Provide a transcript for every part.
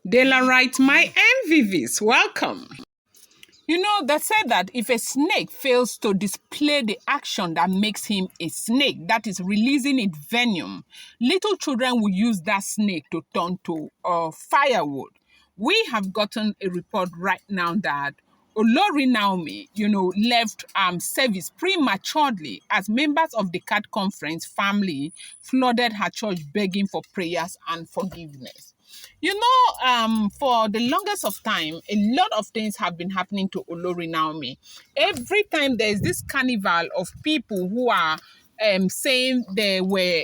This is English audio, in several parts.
Dela writes, my MVVs, welcome. You know, they said that if a snake fails to display the action that makes him a snake, that is releasing its venom, little children will use that snake to turn to firewood. We have gotten a report right now that Olori Naomi, left service prematurely as members of the CAT conference family flooded her church begging for prayers and forgiveness. For the longest of time, a lot of things have been happening to Olori Naomi. Every time there's this carnival of people who are saying they were,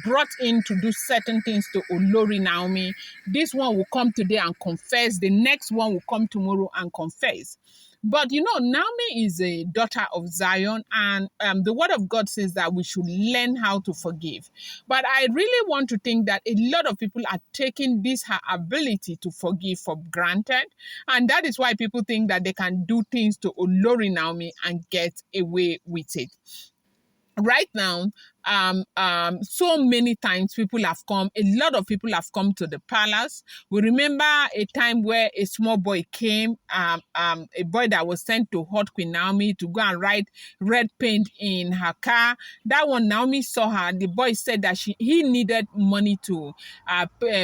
brought in to do certain things to Olori Naomi. This one will come today and confess. The next one will come tomorrow and confess. But Naomi is a daughter of Zion, and the word of God says that we should learn how to forgive. But I really want to think that a lot of people are taking this her ability to forgive for granted, and that is why people think that they can do things to Olori Naomi and get away with it. Right now, so many times people have come, a lot of people have come to the palace. We remember a time where a small boy came, a boy that was sent to hurt Queen Naomi to go and write red paint in her car. That one, Naomi saw her. The boy said that he needed money to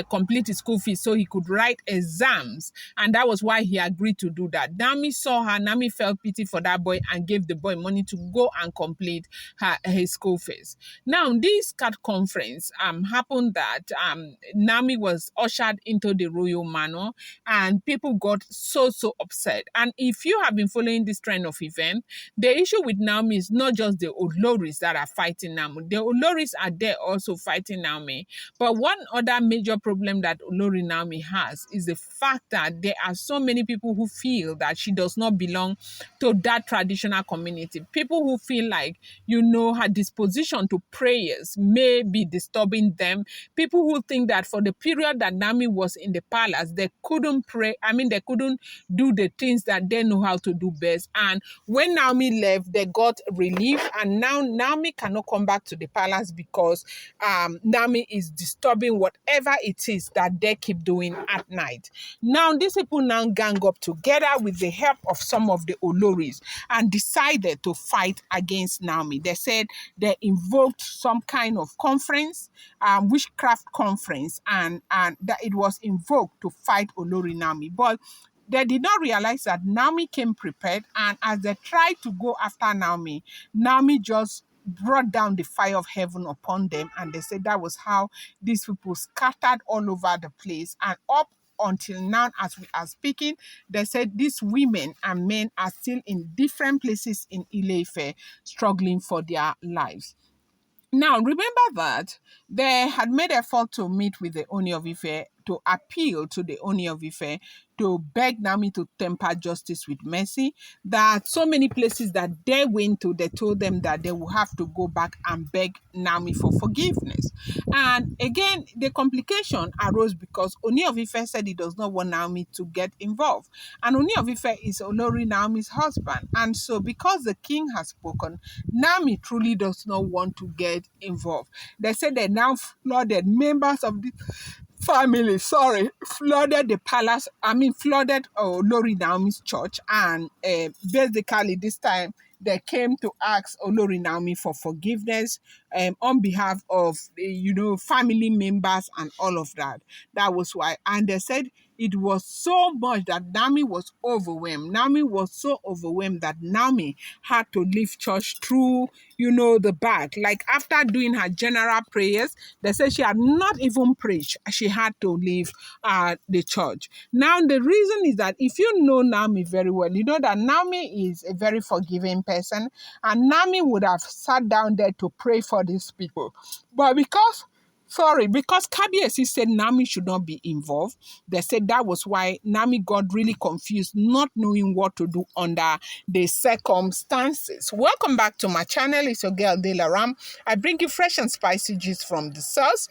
complete his school fees so he could write exams, and that was why he agreed to do that. Naomi saw her. Naomi felt pity for that boy and gave the boy money to go and complete his school fees. Now, this CAT conference happened that Naomi was ushered into the royal manor, and people got so upset. And if you have been following this trend of event, the issue with Naomi is not just the Oloris that are fighting Naomi. The Oloris are there also fighting Naomi. But one other major problem that Olori Naomi has is the fact that there are so many people who feel that she does not belong to that traditional community. People who feel like, her disposition to prayers may be disturbing them. People who think that for the period that Naomi was in the palace, they couldn't pray. They couldn't do the things that they know how to do best. And when Naomi left, they got relief. And now Naomi cannot come back to the palace because Naomi is disturbing whatever it is that they keep doing at night. Now, these people now gang up together with the help of some of the Oloris and decided to fight against Naomi. They said they invoked some kind of conference, witchcraft conference, and that it was invoked to fight Olori Naomi. But they did not realize that Naomi came prepared, and as they tried to go after Naomi, Naomi just brought down the fire of heaven upon them, and they said that was how these people scattered all over the place. And up until now, as we are speaking, they said these women and men are still in different places in Ile-Ife struggling for their lives. Now, remember that they had made effort to meet with the Oni of Ife, to appeal to the Oni of Ife, to beg Naomi to temper justice with mercy. That so many places that they went to, they told them that they will have to go back and beg Naomi for forgiveness. And again, the complication arose because Oni of Ife said he does not want Naomi to get involved. And Oni of Ife is Olori Naomi's husband. And so because the king has spoken, Naomi truly does not want to get involved. They said they now flooded members of the family, flooded the palace, flooded Olori Naomi's church, and basically this time they came to ask Olori Naomi for forgiveness on behalf of, family members and all of that. That was why. And they said it was so much that Naomi was overwhelmed. Naomi was so overwhelmed that Naomi had to leave church through, the back. Like after doing her general prayers, they said she had not even preached. She had to leave the church. Now, the reason is that if you know Naomi very well, you know that Naomi is a very forgiving person, and Naomi would have sat down there to pray for these people. But because Kabiesi said Naomi should not be involved, they said that was why Naomi got really confused, not knowing what to do under the circumstances. Welcome back to my channel. It's your girl, Dela Ram. I bring you fresh and spicy gist from the source.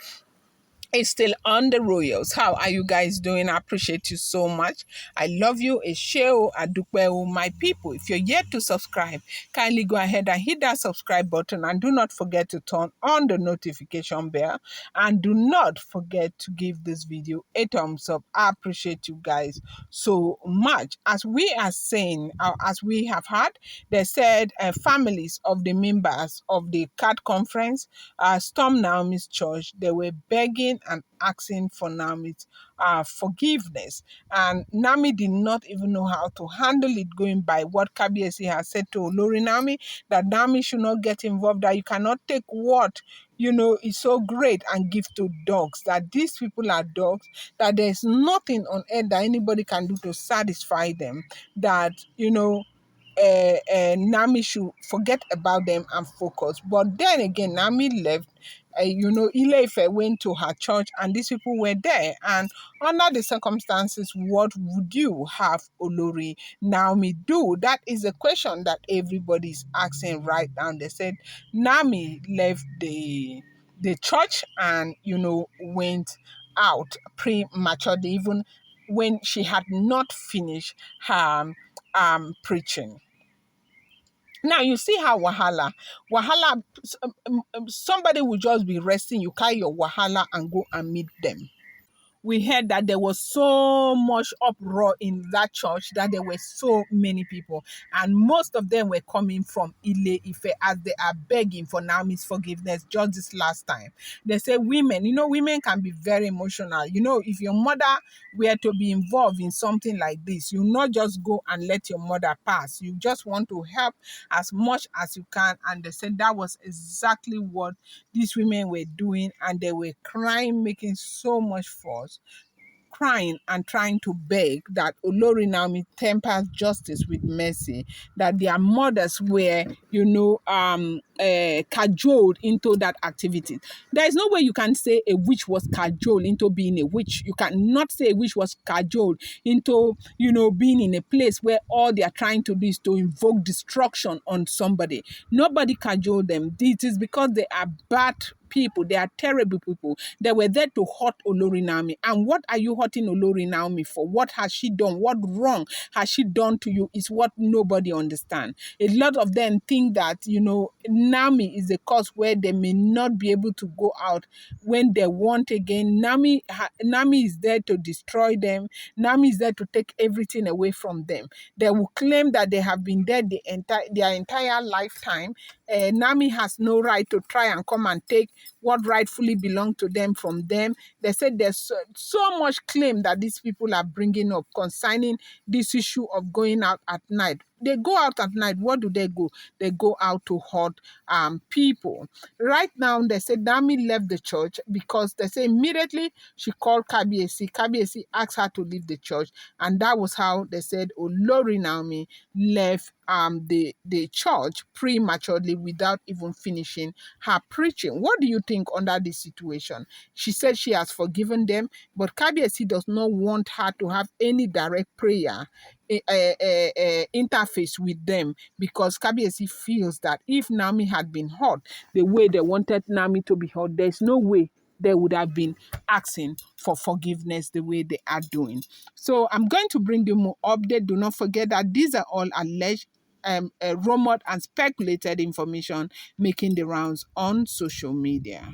It's still on the Royals. How are you guys doing? I appreciate you so much. I love you. Esheo Adukwe, my people. If you're yet to subscribe, kindly go ahead and hit that subscribe button and do not forget to turn on the notification bell. And do not forget to give this video a thumbs up. I appreciate you guys so much. As we are saying, as we have had, they said families of the members of the CAD conference stormed Naomi's church. They were begging and asking for Naomi's forgiveness. And Naomi did not even know how to handle it, going by what Kabiesi has said to Olori Naomi, that Naomi should not get involved, that you cannot take what is so great and give to dogs, that these people are dogs, that there's nothing on earth that anybody can do to satisfy them, that, Nami should forget about them and focus. But then again, Nami left. Ile-Ife went to her church and these people were there. And under the circumstances, what would you have Olori Naomi do? That is a question that everybody's asking right now. They said Nami left the church and, went out prematurely, even when she had not finished her preaching. Now you see how somebody will just be resting. You carry your wahala and go and meet them. We heard that there was so much uproar in that church, that there were so many people, and most of them were coming from Ile-Ife as they are begging for Naomi's forgiveness. Just this last time, they say women can be very emotional. If your mother were to be involved in something like this, you not just go and let your mother pass. You just want to help as much as you can. And they said that was exactly what these women were doing, and they were crying, making so much fuss, crying and trying to beg that Olori Naomi tempers justice with mercy, that their mothers were, cajoled into that activity. There is no way you can say a witch was cajoled into being a witch. You cannot say a witch was cajoled into, being in a place where all they are trying to do is to invoke destruction on somebody. Nobody cajoled them. It is because they are bad people. They are terrible people. They were there to hurt Olori Naomi. And what are you hurting Olori Naomi for? What has she done? What wrong has she done to you is what nobody understands. A lot of them think that, Naomi is a cause where they may not be able to go out when they want again. Naomi is there to destroy them. Naomi is there to take everything away from them. They will claim that they have been there their entire lifetime. Naomi has no right to try and come and take what rightfully belonged to them from them. They said there's so much claim that these people are bringing up concerning this issue of going out at night. They go out at night. What do they go? They go out to hurt people. Right now, they said Naomi left the church because they say immediately she called Kabiesi. Kabiesi asked her to leave the church, and that was how they said Olori Naomi left the church prematurely without even finishing her preaching. What do you think under this situation? She said she has forgiven them, but Kabiesi does not want her to have any direct prayer interface with them, because Kabiesi feels that if Naomi had been hurt the way they wanted Naomi to be hurt, there's no way they would have been asking for forgiveness the way they are doing. So I'm going to bring you more update. Do not forget that these are all alleged, rumored and speculated information making the rounds on social media.